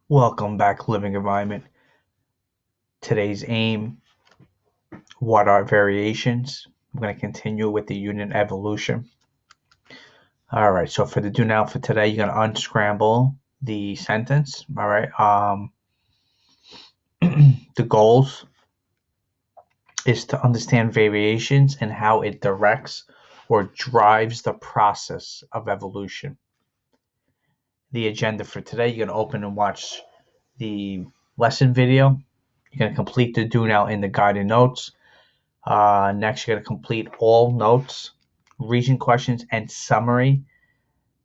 Welcome back, Living Environment. Today's aim, what are variations? I'm going to continue with the unit evolution. All right, so for the do now for today, you're going to unscramble the sentence. All right, the goals is to understand variations and how it directs or drives the process of evolution. The agenda for today, you're going to open and watch the lesson video. You're going to complete the do now in the guided notes. Next, you're going to complete all notes, region questions, and summary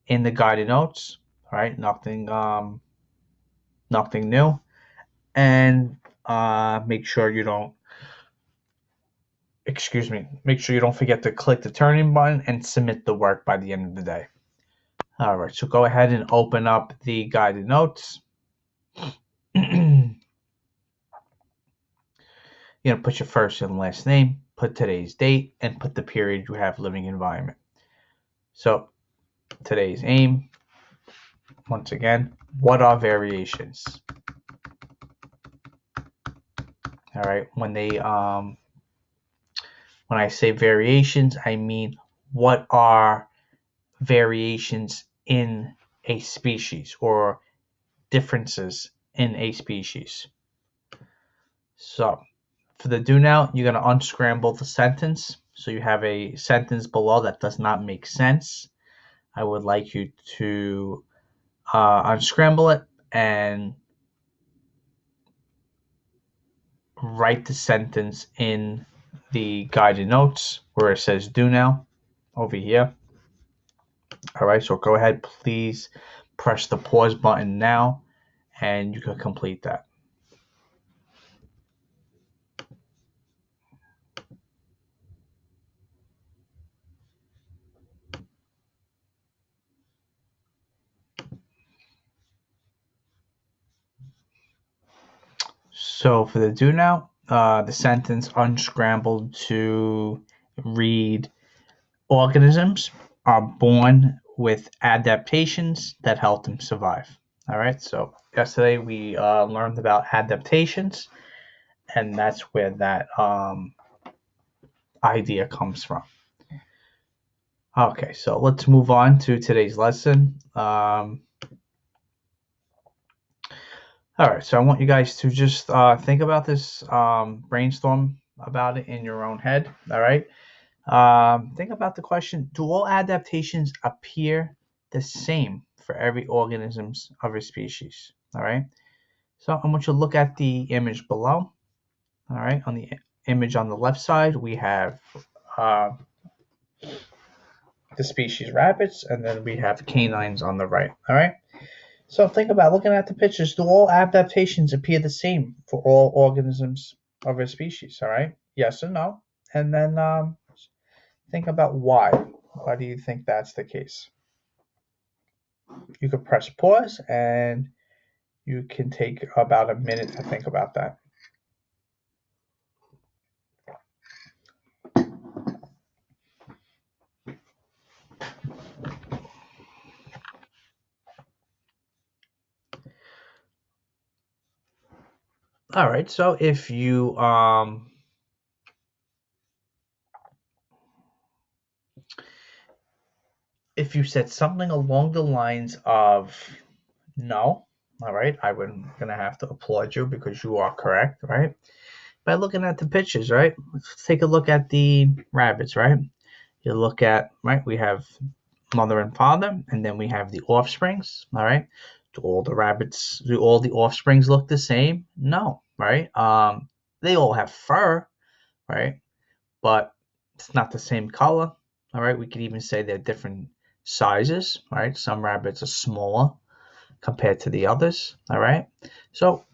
in the guided notes. All right, nothing new. And make sure you don't, make sure you don't forget to click the turning button and submit the work by the end of the day. All right, so go ahead and open up the guided notes. You're going to put your first and last name, put today's date, and put the period you have living environment. So today's aim, once again, what are variations? All right, when I say variations, I mean what are variations in a species or differences in a species. So for the do now, you're going to unscramble the sentence. So you have a sentence below that does not make sense. I would like you to unscramble it and write the sentence in the guided notes where it says do now over here. All right, so go ahead, please press the pause button now and you can complete that. So for the do now, the sentence unscrambled to read organisms are born with adaptations that help them survive. All right, so yesterday we learned about adaptations, and that's where that idea comes from. Okay, so let's move on to today's lesson. All right, so I want you guys to just think about this, brainstorm about it in your own head. All right, think about the question: do all adaptations appear the same for every organisms of a species? All right, so I want you to look at the image below. All right, on the image on the left side, we have uh, the species rabbits, and then we have canines on the right. All right. So think about looking at the pictures. Do all adaptations appear the same for all organisms of a species? All right. Yes or no. And then think about why. Why do you think that's the case? You could press pause and you can take about a minute to think about that. All right. So if you said something along the lines of no, all right, I'm gonna have to applaud you because you are correct, right? By looking at the pictures, right? Let's take a look at the rabbits, right? You look at, right, we have mother and father, and then we have the offsprings, all right? Do all the offsprings look the same? No, right? They all have fur, right? But it's not the same color, all right? We could even say they're different sizes, right? Some rabbits are smaller compared to the others, all right? So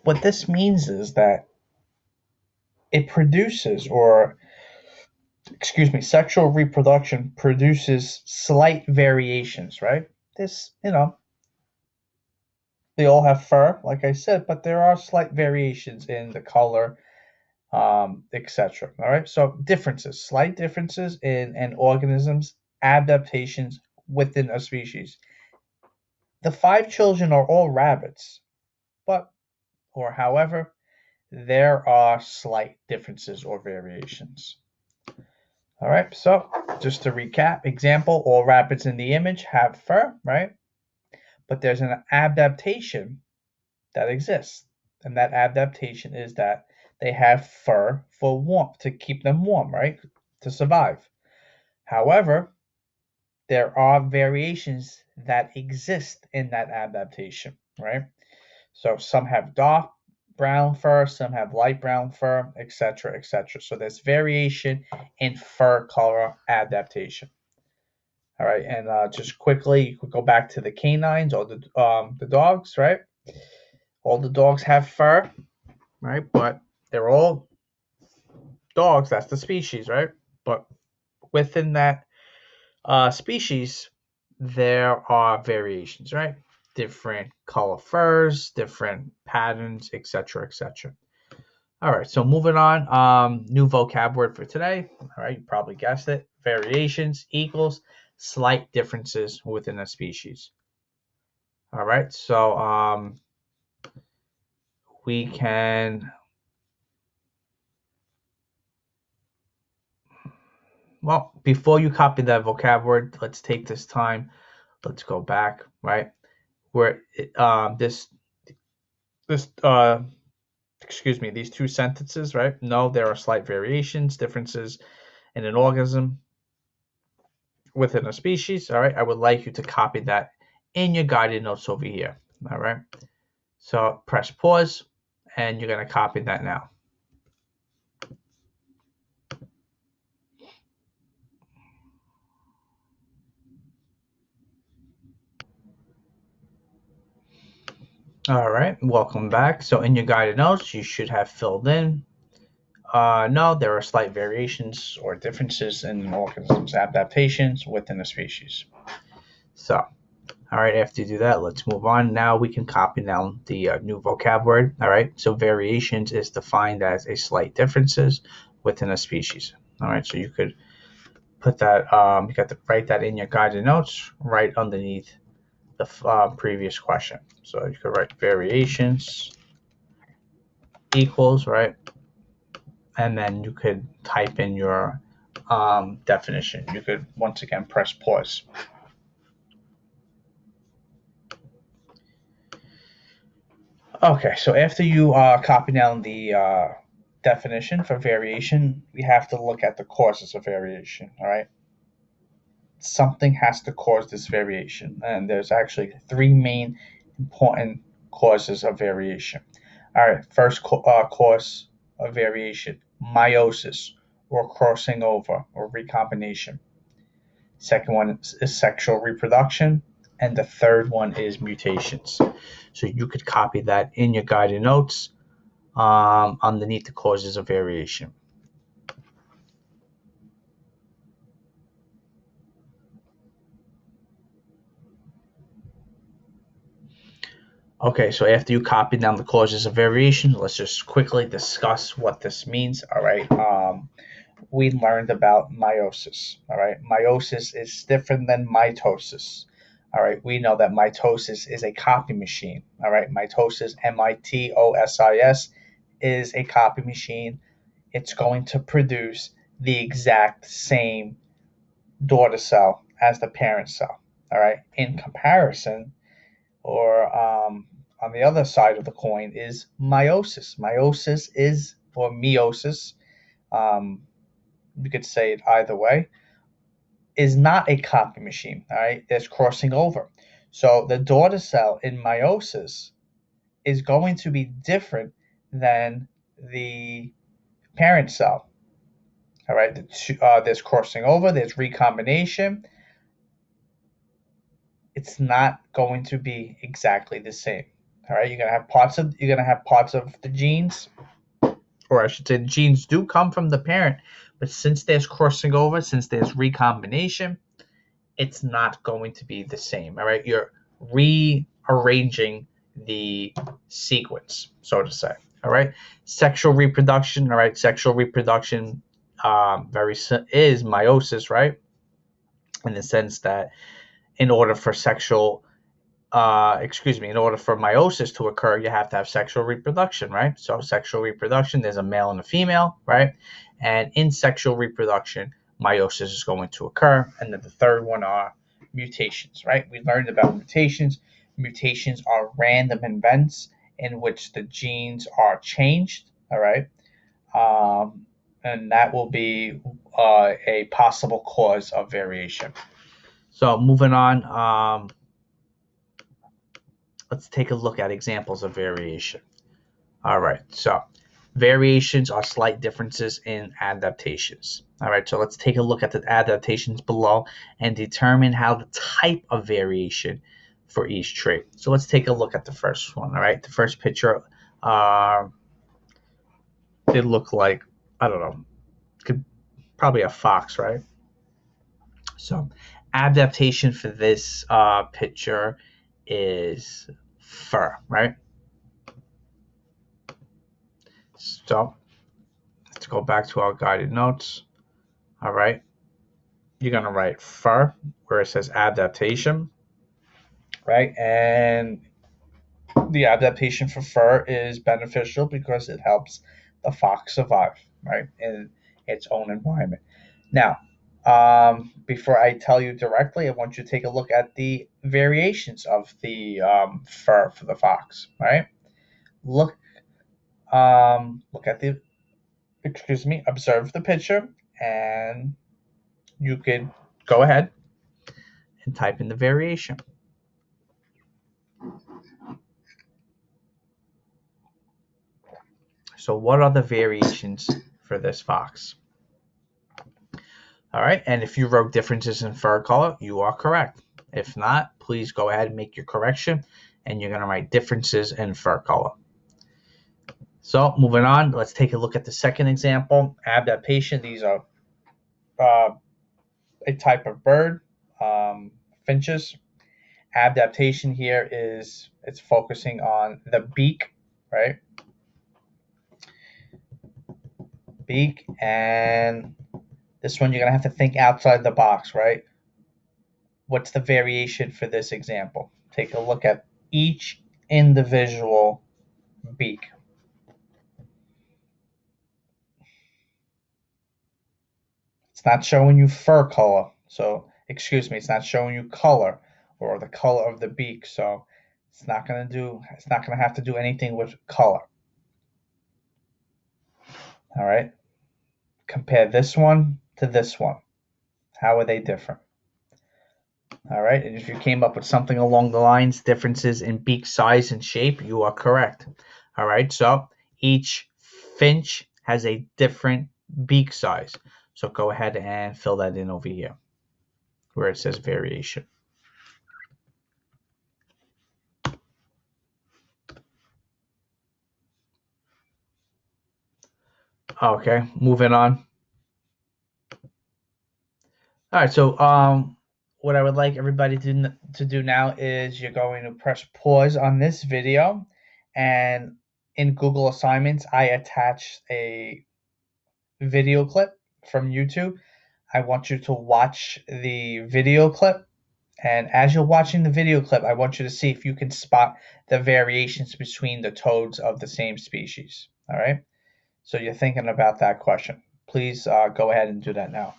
what this means is that it produces, or sexual reproduction produces slight variations, right? This, they all have fur, like I said, but there are slight variations in the color, etc. All right, so slight differences in an organism's adaptations within a species. The 5 children are all rabbits, but, or however, there are slight differences or variations. All right, so just to recap, example, all rabbits in the image have fur, right? But there's an adaptation that exists. And that adaptation is that they have fur for warmth, to keep them warm, right? To survive. However, there are variations that exist in that adaptation, right? So some have dark brown fur, some have light brown fur, etc., etc. So there's variation in fur color adaptation. All right, and just quickly, you could go back to the canines or the dogs, right? All the dogs have fur, right? But they're all dogs. That's the species, right? But within that species, there are variations, right? Different color furs, different patterns, etc., etc. All right, so moving on. New vocab word for today. All right, you probably guessed it. Variations equals slight differences within a species. All right, so we can, well, before you copy that vocab word, let's take this time. Let's go back, right? Where this excuse me, these two sentences, right? No, there are slight variations, differences in an organism within a species. All right, I would like you to copy that in your guided notes over here. All right, so press pause, and you're gonna copy that now. All right, welcome back. So in your guided notes, you should have filled in. No, there are slight variations or differences in an organism's adaptations within a species. So, all right, after you do that, let's move on. Now we can copy down the new vocab word. All right, so variations is defined as a slight differences within a species. All right, so you could put that, you got to write that in your guided notes right underneath the previous question. So you could write variations equals, right? And then you could type in your definition. You could once again press pause. Okay, so after you copy down the definition for variation, we have to look at the causes of variation. All right, something has to cause this variation, and there's actually 3 main important causes of variation. All right, first cause of variation: meiosis, or crossing over, or recombination. Second one is sexual reproduction, and the third one is mutations. So you could copy that in your guided notes underneath the causes of variation. Okay, so after you copy down the causes of variation, let's just quickly discuss what this means. All right. We learned about meiosis. All right. Meiosis is different than mitosis. All right. We know that mitosis is a copy machine. All right. Mitosis, mitosis, is a copy machine. It's going to produce the exact same daughter cell as the parent cell. All right. In comparison, or on the other side of the coin, is meiosis. Meiosis is, or meiosis, um, you could say it either way, is not a copy machine. All right, there's crossing over. So the daughter cell in meiosis is going to be different than the parent cell. All right, there's crossing over, there's recombination. It's not going to be exactly the same. All right, you're gonna have parts of the genes, or I should say, the genes do come from the parent, but since there's crossing over, since there's recombination, it's not going to be the same. All right, you're rearranging the sequence, so to say. All right, sexual reproduction. All right, sexual reproduction is meiosis, right? In the sense that in order for sexual in order for meiosis to occur, you have to have sexual reproduction, right? So sexual reproduction, there's a male and a female, right? And in sexual reproduction, meiosis is going to occur. And then the third one are mutations, right? We learned about mutations. Mutations are random events in which the genes are changed, all right? And that will be a possible cause of variation. So moving on, let's take a look at examples of variation. All right, so variations are slight differences in adaptations. All right, so let's take a look at the adaptations below and determine how the type of variation for each trait. So let's take a look at the first one. All right, the first picture, it looked like, I don't know, probably a fox, right? So adaptation for this picture is fur, right? So let's go back to our guided notes. All right. You're going to write fur where it says adaptation, right? And the adaptation for fur is beneficial because it helps the fox survive, right, in its own environment. Now, before I tell you directly, I want you to take a look at the variations of the fur for the fox, right? Look at the, observe the picture, and you could go ahead and type in the variation. So what are the variations for this fox? All right, and if you wrote differences in fur color, you are correct. If not, please go ahead and make your correction, and you're going to write differences in fur color. So moving on, let's take a look at the second example, adaptation. These are a type of bird, finches. Adaptation here is it's focusing on the beak, right? Beak, and this one you're going to have to think outside the box, right? What's the variation for this example? Take a look at each individual beak. It's not showing you fur color. So, it's not showing you color or the color of the beak. So, it's not going to have to do anything with color. All right? Compare this one to this one. How are they different? All right, and if you came up with something along the lines, differences in beak size and shape, you are correct. All right, so each finch has a different beak size. So go ahead and fill that in over here where it says variation. Okay, moving on. All right, so what I would like everybody to do now is you're going to press pause on this video, and in Google Assignments, I attached a video clip from YouTube. I want you to watch the video clip, and as you're watching the video clip, I want you to see if you can spot the variations between the toads of the same species. All right, so you're thinking about that question. Please go ahead and do that now.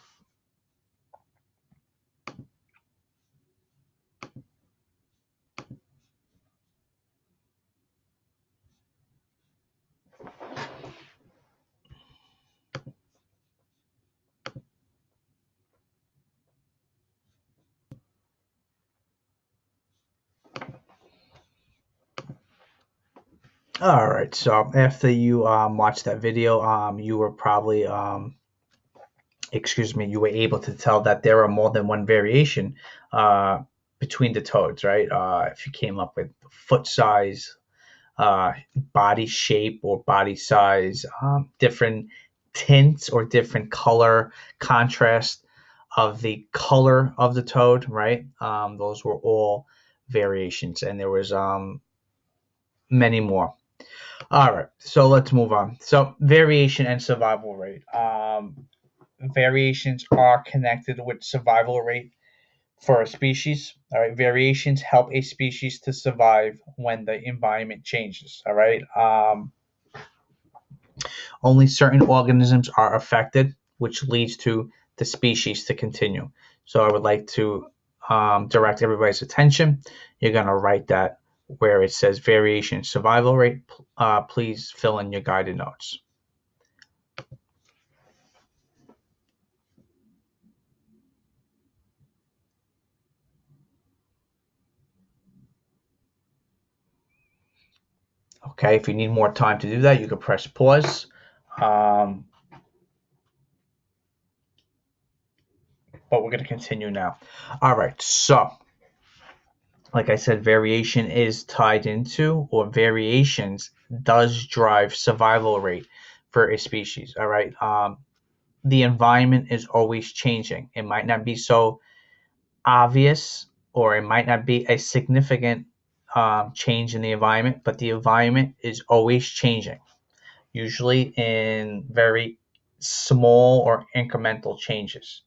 All right, so after you watched that video, you were probably, you were able to tell that there are more than one variation between the toads, right? If you came up with foot size, body shape or body size, different tints or different color contrast of the color of the toad, right? Those were all variations, and there was many more. All right, so let's move on. So variation and survival rate. Variations are connected with survival rate for a species. All right, variations help a species to survive when the environment changes. All right, only certain organisms are affected, which leads to the species to continue. So I would like to direct everybody's attention. You're going to write that where it says variation survival rate. Please fill in your guided notes. Okay, if you need more time to do that, you can press pause. But we're going to continue now. All right, so like I said, variation is tied into, or variations does drive survival rate for a species. All right, the environment is always changing. It might not be so obvious, or it might not be a significant change in the environment, but the environment is always changing, usually in very small or incremental changes.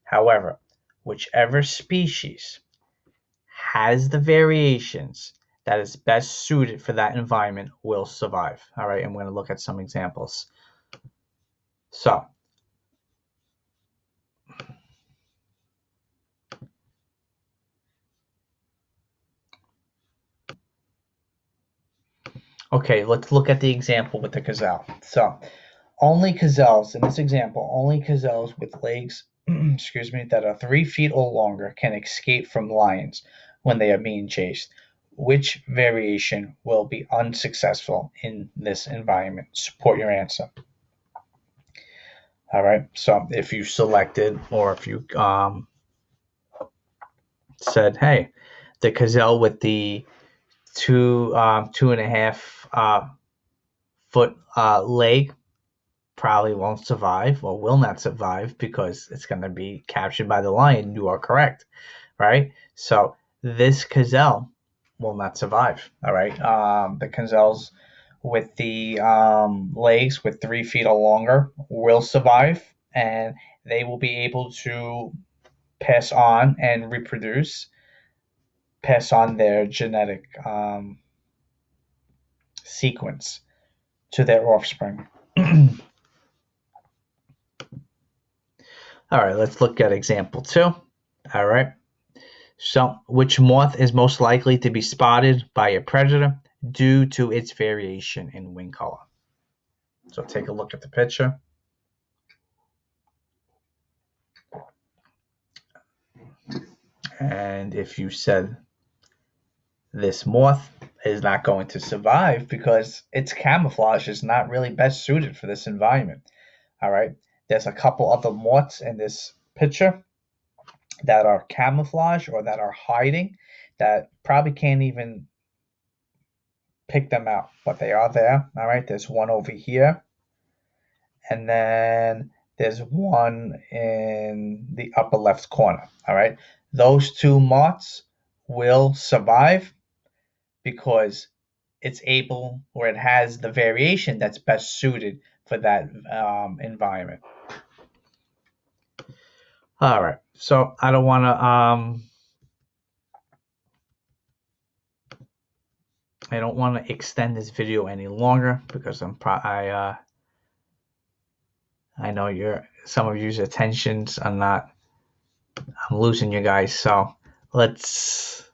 However, whichever species has the variations that is best suited for that environment will survive. All right, I'm going to look at some examples. So, okay, let's look at the example with the gazelle. So, only gazelles, in this example, only gazelles with legs, excuse me, that are 3 feet or longer can escape from lions when they are being chased. Which variation will be unsuccessful in this environment? Support your answer. All right, so if you selected, or if you said, hey, the gazelle with the 2.5 foot leg probably won't survive, or will not survive, because it's going to be captured by the lion. You are correct, right? So this gazelle will not survive. All right, the gazelles with the legs with 3 feet or longer will survive, and they will be able to pass on and reproduce, pass on their genetic sequence to their offspring. All right, let's look at example 2. All right. So, which moth is most likely to be spotted by a predator due to its variation in wing color? So, take a look at the picture. And if you said this moth is not going to survive because its camouflage is not really best suited for this environment. All right. There's a couple other moths in this picture that are camouflage, or that are hiding, that probably can't even pick them out, but they are there. All right. There's one over here, and then there's one in the upper left corner. All right. Those two moths will survive because it's able, or it has the variation that's best suited for that environment. All right. So I don't want to extend this video any longer, because I know some of your attentions are not. I'm losing you guys. So let's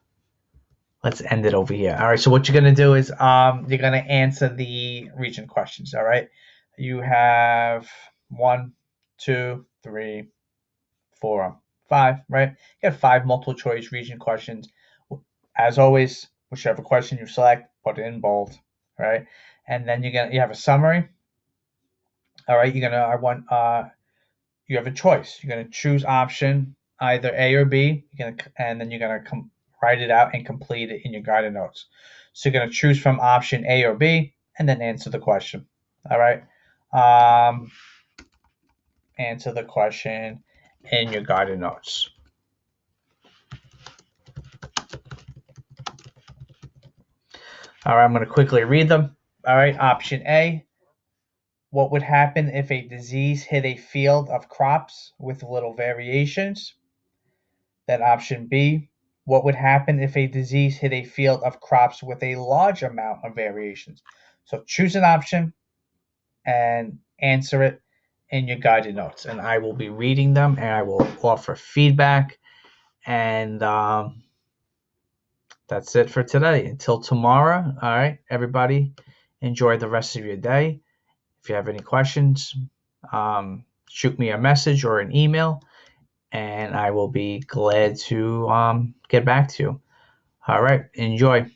end it over here. All right. So what you're gonna do is you're gonna answer the region questions. All right. You have 1, 2, 3, 4, 5. Right. You have 5 multiple choice region questions. As always, whichever question you select, put it in bold. Right. And then you have a summary. All right. You have a choice. You're gonna choose option either A or B. And then you're gonna write it out and complete it in your guided notes. So you're gonna choose from option A or B, and then answer the question. All right. Answer the question in your guided notes. All right, I'm going to quickly read them. All right, option A. What would happen if a disease hit a field of crops with little variations? Then option B, what would happen if a disease hit a field of crops with a large amount of variations? So choose an option and answer it in your guided notes, and I will be reading them and I will offer feedback. And that's it for today. Until tomorrow, all right, everybody, enjoy the rest of your day. If you have any questions, shoot me a message or an email, and I will be glad to get back to you. All right, enjoy.